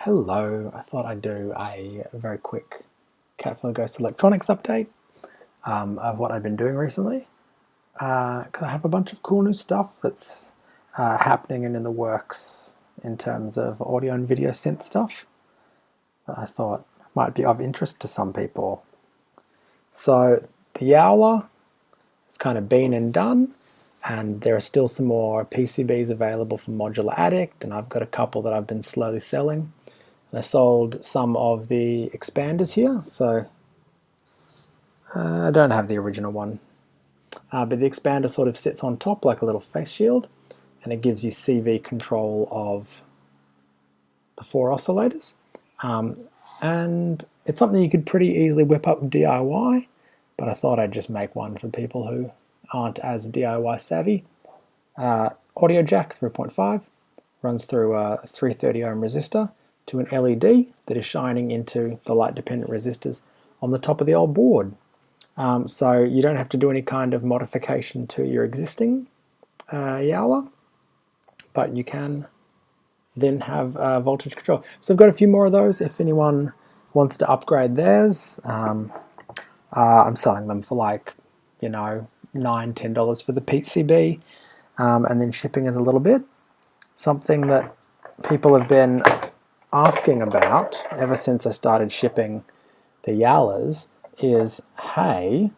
Hello, I thought I'd do a very quick Catflow Ghost Electronics update of what I've been doing recently. Because I have a bunch of cool new stuff that's happening and in the works in terms of audio and video synth stuff that I thought might be of interest to some people. So the Yowler has kind of been and done, and there are still some more PCBs available from Modular Addict, and I've got a couple that I've been slowly selling. I sold some of the expanders here, so I don't have the original one. But the expander sort of sits on top like a little face shield, and it gives you CV control of the 4 oscillators. And it's something you could pretty easily whip up DIY, but I thought I'd just make one for people who aren't as DIY savvy. Audio jack 3.5, runs through a 330 ohm resistor to an LED that is shining into the light dependent resistors on the top of the old board. So you don't have to do any kind of modification to your existing Yowler, but you can then have voltage control. So I've got a few more of those if anyone wants to upgrade theirs. I'm selling them for like, $9, $10 for the PCB, and then shipping is a little bit. Something that people have been asking about ever since I started shipping the Yowlers is, hey,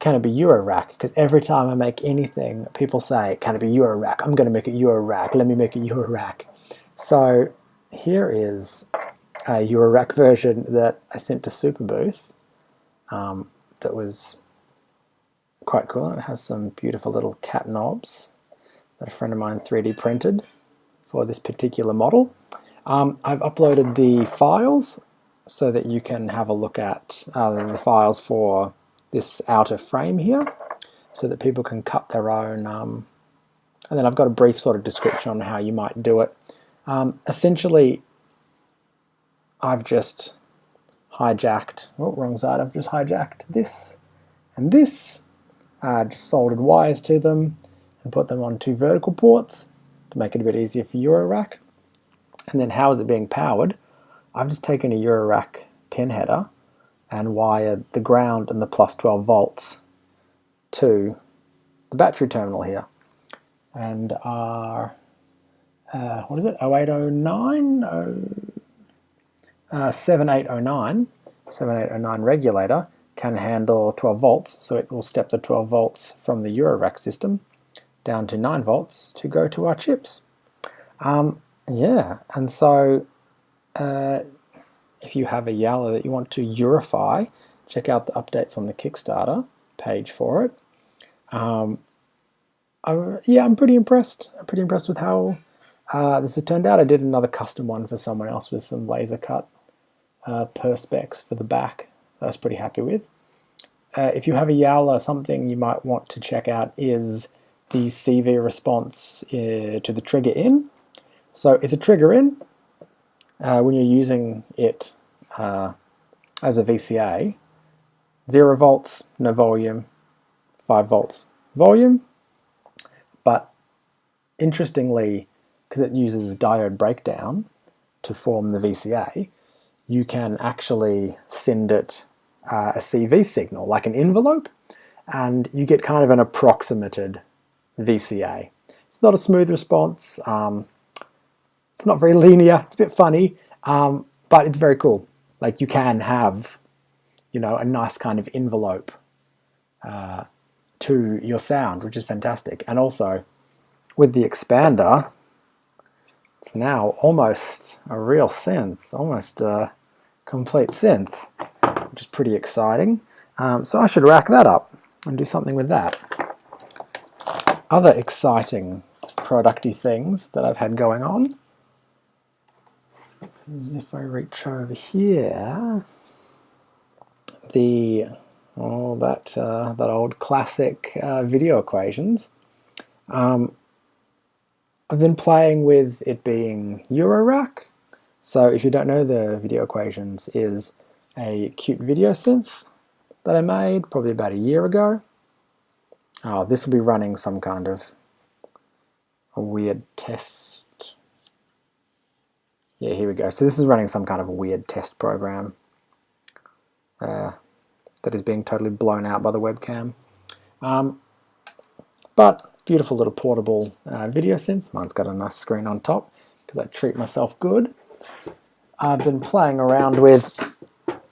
can it be Eurorack? Because every time I make anything, people say, can it be Eurorack? I'm going to make it Eurorack. Let me make it Eurorack. So here is a Eurorack version that I sent to Superbooth that was quite cool. It has some beautiful little cat knobs that a friend of mine 3D printed for this particular model. I've uploaded the files so that you can have a look at the files for this outer frame here, so that people can cut their own, and then I've got a brief sort of description on how you might do it. Essentially, I've just hijacked, wrong side, I've just hijacked this and this, just soldered wires to them and put them on 2 vertical ports to make it a bit easier for Eurorack. And then how is it being powered? I've just taken a Eurorack pin header and wired the ground and the plus 12 volts to the battery terminal here. And our, what is it, 0809? 7809 regulator can handle 12 volts, so it will step the 12 volts from the Eurorack system down to 9 volts to go to our chips. Yeah, and so if you have a Yowler that you want to Eurify, check out the updates on the Kickstarter page for it. Yeah, I'm pretty impressed. I'm pretty impressed with how this has turned out. I did another custom one for someone else with some laser cut perspex for the back that I was pretty happy with. If you have a Yowler, something you might want to check out is the CV response to the trigger in. So it's a trigger in when you're using it as a VCA. 0 volts, no volume, 5 volts, volume. But interestingly, because it uses diode breakdown to form the VCA, you can actually send it a CV signal, like an envelope, and you get kind of an approximated VCA. It's not a smooth response. It's not very linear. It's a bit funny, but it's very cool. Like you can have, a nice kind of envelope to your sound, which is fantastic. And also, with the expander, it's now almost a real synth, almost a complete synth, which is pretty exciting. So I should rack that up and do something with that. Other exciting producty things that I've had going on is, if I reach over here, that old classic video equations. I've been playing with it being Eurorack. So if you don't know, the video equations is a cute video synth that I made probably about a year ago. This will be running some kind of a weird test Yeah, here we go. So this is running some kind of a weird test program that is being totally blown out by the webcam. But beautiful little portable video synth. Mine's got a nice screen on top because I treat myself good. I've been playing around with,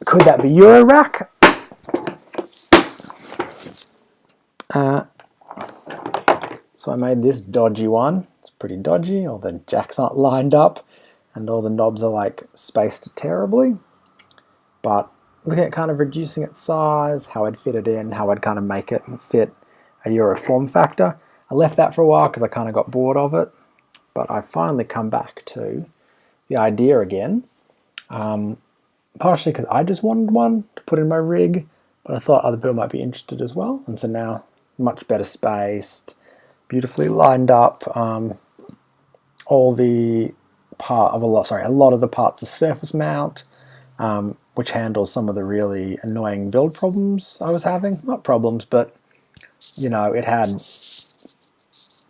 could that be Eurorack? So I made this dodgy one. It's pretty dodgy. All the jacks aren't lined up and all the knobs are like spaced terribly. But looking at kind of reducing its size, how I'd fit it in, how I'd kind of make it fit a Euro form factor. I left that for a while because I kind of got bored of it. But I finally come back to the idea again. Partially because I just wanted one to put in my rig, but I thought other people might be interested as well. And so now, much better spaced, beautifully lined up. All the a lot of the parts are surface mount, which handles some of the really annoying build problems I was having. Not problems, but you know, it had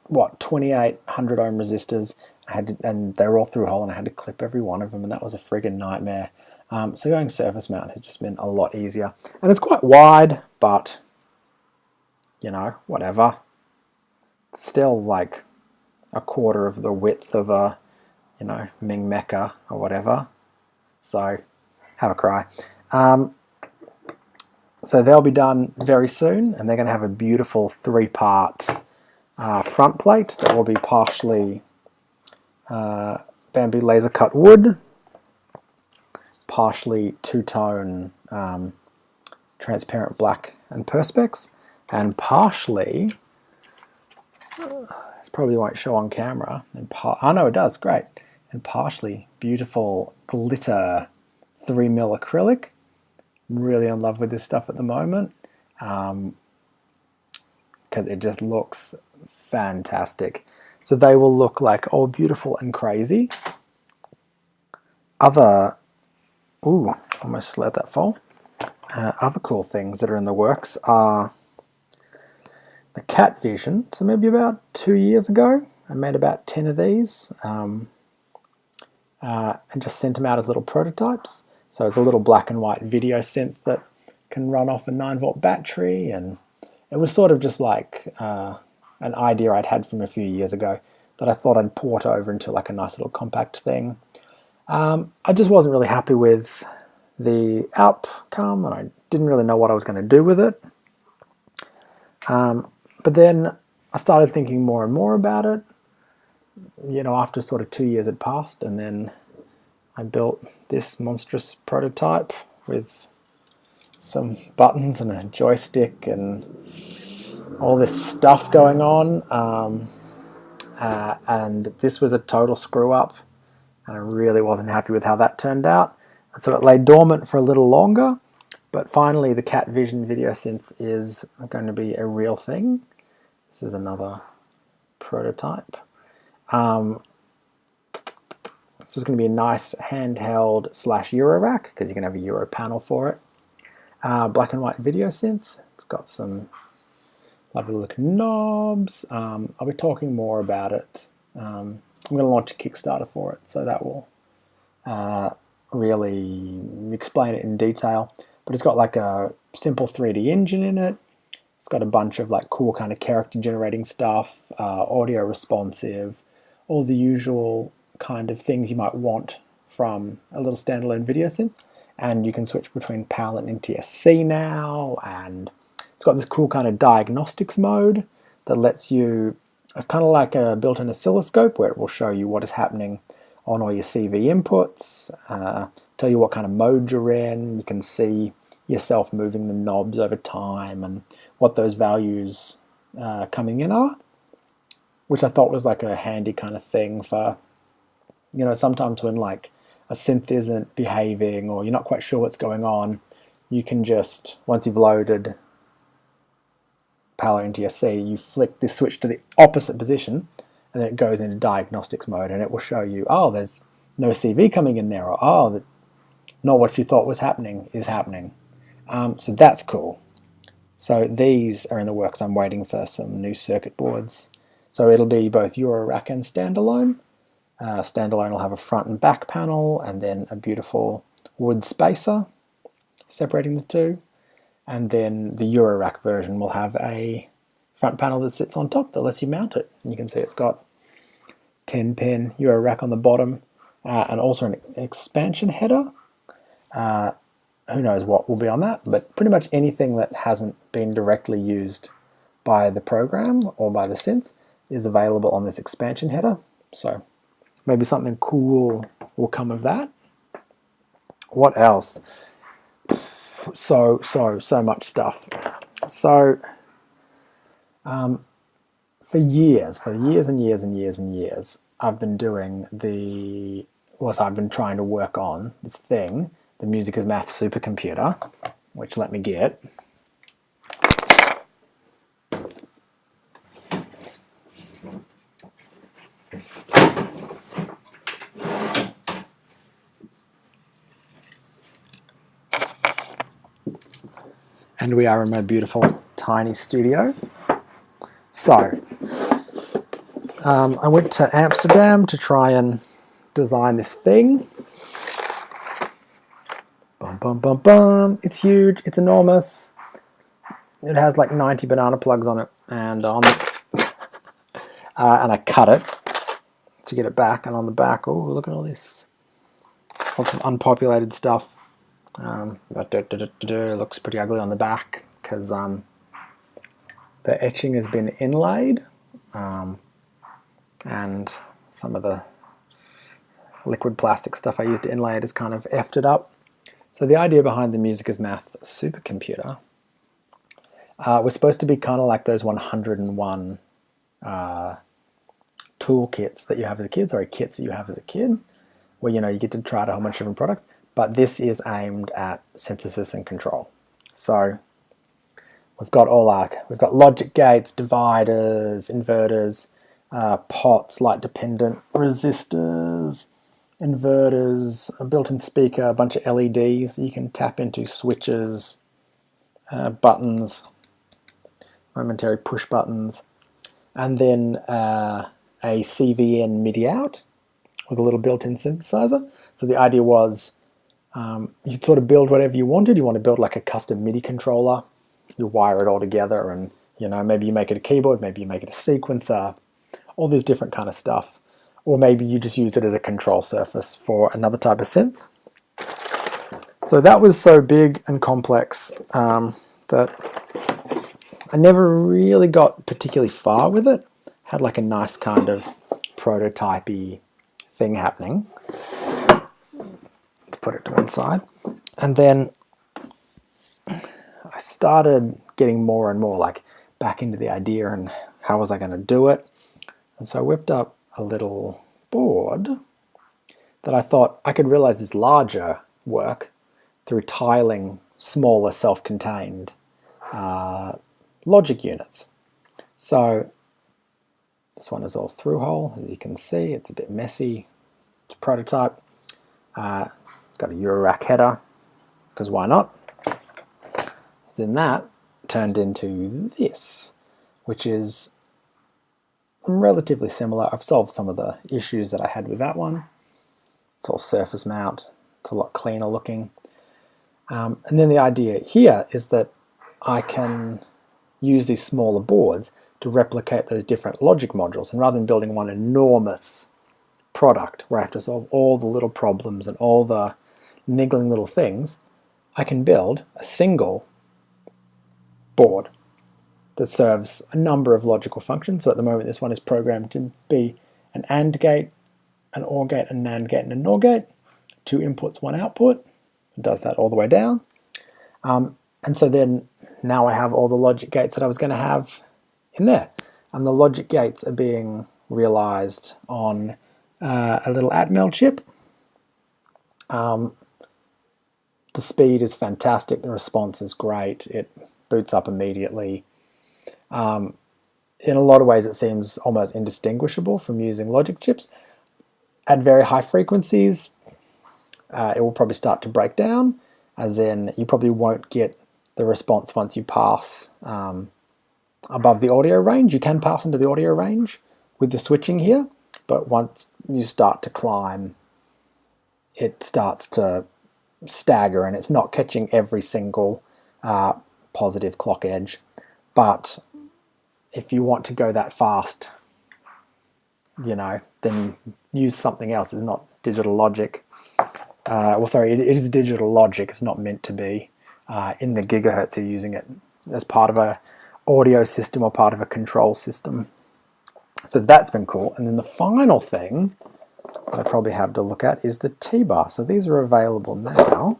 what 2800 ohm resistors. And they were all through hole, and I had to clip every one of them, and that was a friggin' nightmare. So going surface mount has just been a lot easier, and it's quite wide, but you know, whatever. It's still like a quarter of the width of a, you know, Ming Mecha or whatever. So have a cry. So they'll be done very soon, and they're going to have a beautiful 3-part front plate that will be partially bamboo laser cut wood, partially two-tone transparent black and perspex, and partially, this probably won't show on camera, and oh no it does, great, and partially beautiful glitter 3mm acrylic. I'm really in love with this stuff at the moment because it just looks fantastic. So they will look like all beautiful and crazy. Other, ooh, almost let that fall. Other cool things that are in the works are the Cat Vision. So maybe about 2 years ago, I made about 10 of these and just sent them out as little prototypes. So it's a little black and white video synth that can run off a 9-volt battery, and it was sort of just like an idea I'd had from a few years ago that I thought I'd port over into like a nice little compact thing. I just wasn't really happy with the outcome, and I didn't really know what I was going to do with it. But then I started thinking more and more about it, you know, after sort of 2 years had passed, and then I built this monstrous prototype with some buttons and a joystick and all this stuff going on. And this was a total screw up, and I really wasn't happy with how that turned out. And so it lay dormant for a little longer, but finally the Cat Vision video synth is going to be a real thing. This is another prototype. So it's going to be a nice handheld / Euro rack, because you can have a Euro panel for it. Black and white video synth. It's got some lovely looking knobs. I'll be talking more about it. I'm going to launch a Kickstarter for it, so that will really explain it in detail. But it's got like a simple 3D engine in it. It's got a bunch of like cool kind of character generating stuff, audio responsive, all the usual kind of things you might want from a little standalone video synth. And you can switch between PAL and NTSC now, and it's got this cool kind of diagnostics mode that lets you, it's kind of like a built-in oscilloscope where it will show you what is happening on all your CV inputs, tell you what kind of mode you're in. You can see yourself moving the knobs over time and what those values coming in are, which I thought was like a handy kind of thing for, you know, sometimes when like a synth isn't behaving or you're not quite sure what's going on, you can just, once you've loaded PAL or NTSC, you flick this switch to the opposite position and then it goes into diagnostics mode, and it will show you, oh, there's no CV coming in there, or oh, not what you thought was happening is happening. So that's cool. So these are in the works. I'm waiting for some new circuit boards. So it'll be both Eurorack and standalone. Standalone will have a front and back panel, and then a beautiful wood spacer separating the two. And then the Eurorack version will have a front panel that sits on top that lets you mount it. And you can see it's got 10-pin Eurorack on the bottom, and also an expansion header. Who knows what will be on that, but pretty much anything that hasn't been directly used by the program or by the synth is available on this expansion header. So maybe something cool will come of that. What else? So much stuff. So for years and years, I've been doing I've been trying to work on this thing, the Music is Math supercomputer, which let me get. And we are in my beautiful tiny studio. So, I went to Amsterdam to try and design this thing. Bum, bum, bum, bum. It's huge, it's enormous. It has like 90 banana plugs on it, and and I cut it to get it back, and on the back, oh, look at all this. Lots of unpopulated stuff. It looks pretty ugly on the back because the etching has been inlaid, and some of the liquid plastic stuff I used to inlay it has kind of effed it up. So the idea behind the Music is Math supercomputer was supposed to be kind of like those 101 toolkits that you have as a kid, kits that you have as a kid, where you get to try out a whole bunch of different products. But this is aimed at synthesis and control. So we've got logic gates, dividers, inverters, pots, light dependent resistors, inverters, a built-in speaker, a bunch of LEDs you can tap into, switches, buttons, momentary push buttons, and then a CVN MIDI out with a little built-in synthesizer. So the idea was you sort of build whatever you wanted. You want to build like a custom MIDI controller. You wire it all together, and maybe you make it a keyboard, maybe you make it a sequencer, all this different kind of stuff. Or maybe you just use it as a control surface for another type of synth. So that was so big and complex that I never really got particularly far with it. Had like a nice kind of prototypey thing happening. Put it to one side, and then I started getting more and more like back into the idea and how was I going to do it. And so I whipped up a little board that I thought I could realize this larger work through tiling smaller self-contained logic units. So this one is all through hole, as you can see. It's a bit messy. It's a prototype. Got a Eurorack header, because why not? Then that turned into this, which is relatively similar. I've solved some of the issues that I had with that one. It's all surface mount. It's a lot cleaner looking. And then the idea here is that I can use these smaller boards to replicate those different logic modules, and rather than building one enormous product where I have to solve all the little problems and all the niggling little things, I can build a single board that serves a number of logical functions. So at the moment this one is programmed to be an AND gate, an OR gate, a NAND gate, and a NOR gate. 2 inputs, 1 output. It does that all the way down. And so then now I have all the logic gates that I was going to have in there. And the logic gates are being realized on a little Atmel chip. The speed is fantastic, the response is great, it boots up immediately. In a lot of ways it seems almost indistinguishable from using logic chips. At very high frequencies, it will probably start to break down, as in you probably won't get the response once you pass above the audio range. You can pass into the audio range with the switching here, but once you start to climb, it starts to stagger and it's not catching every single positive clock edge. But if you want to go that fast, then use something else. It's not digital logic. It is digital logic. It's not meant to be in the gigahertz. You're using it as part of a audio system or part of a control system. So that's been cool. And then the final thing that I probably have to look at is the T-bar. So these are available now,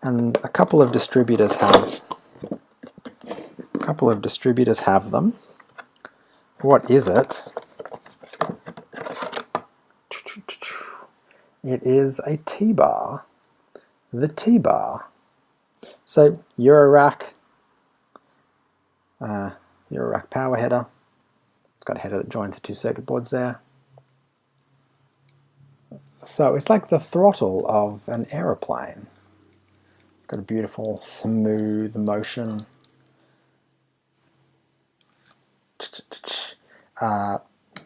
and a couple of distributors have them. What is it? It is a T-bar. The T-bar. So Eurorack power header. It's got a header that joins the two circuit boards there. So it's like the throttle of an aeroplane. It's got a beautiful smooth motion.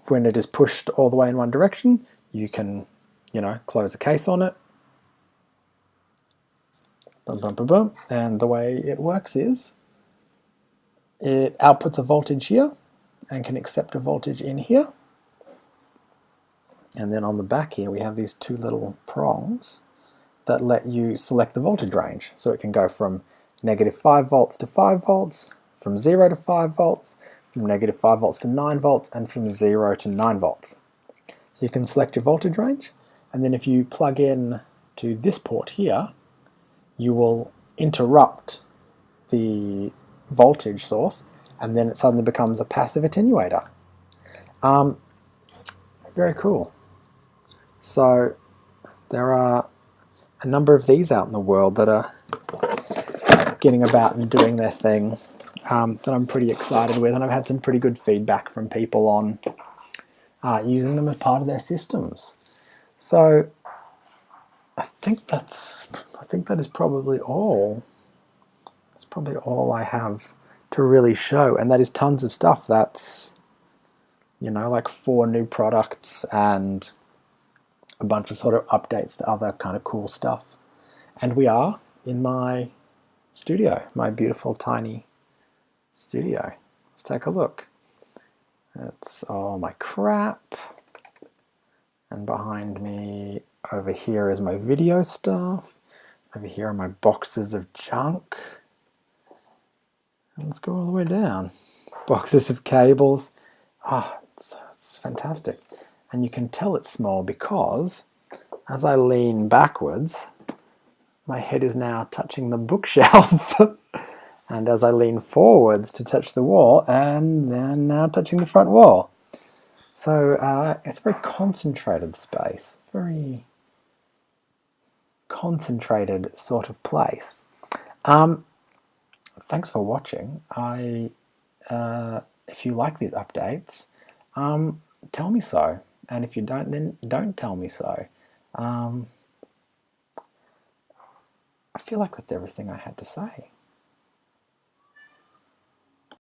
When it is pushed all the way in one direction, you can, close the case on it. Boom, boom, boom, boom. And the way it works is it outputs a voltage here and can accept a voltage in here. And then on the back here we have these two little prongs that let you select the voltage range. So it can go from -5 volts to 5 volts, from 0 to 5 volts, from -5 volts to 9 volts, and from 0 to 9 volts. So you can select your voltage range, and then if you plug in to this port here, you will interrupt the voltage source, and then it suddenly becomes a passive attenuator. Very cool. So there are a number of these out in the world that are getting about and doing their thing, that I'm pretty excited with, and I've had some pretty good feedback from people on using them as part of their systems. So I think that is probably all. That's probably all I have to really show, and that is tons of stuff. That's like 4 new products and a bunch of sort of updates to other kind of cool stuff. And we are in my studio, my beautiful tiny studio. Let's take a look. That's all my crap. And behind me over here is my video stuff. Over here are my boxes of junk. And let's go all the way down. Boxes of cables. It's fantastic. And you can tell it's small because as I lean backwards, my head is now touching the bookshelf. And as I lean forwards to touch the wall, and then now touching the front wall. So it's a very concentrated space, very concentrated sort of place. Thanks for watching. If you like these updates, tell me so. And if you don't, then don't tell me so. I feel like that's everything I had to say.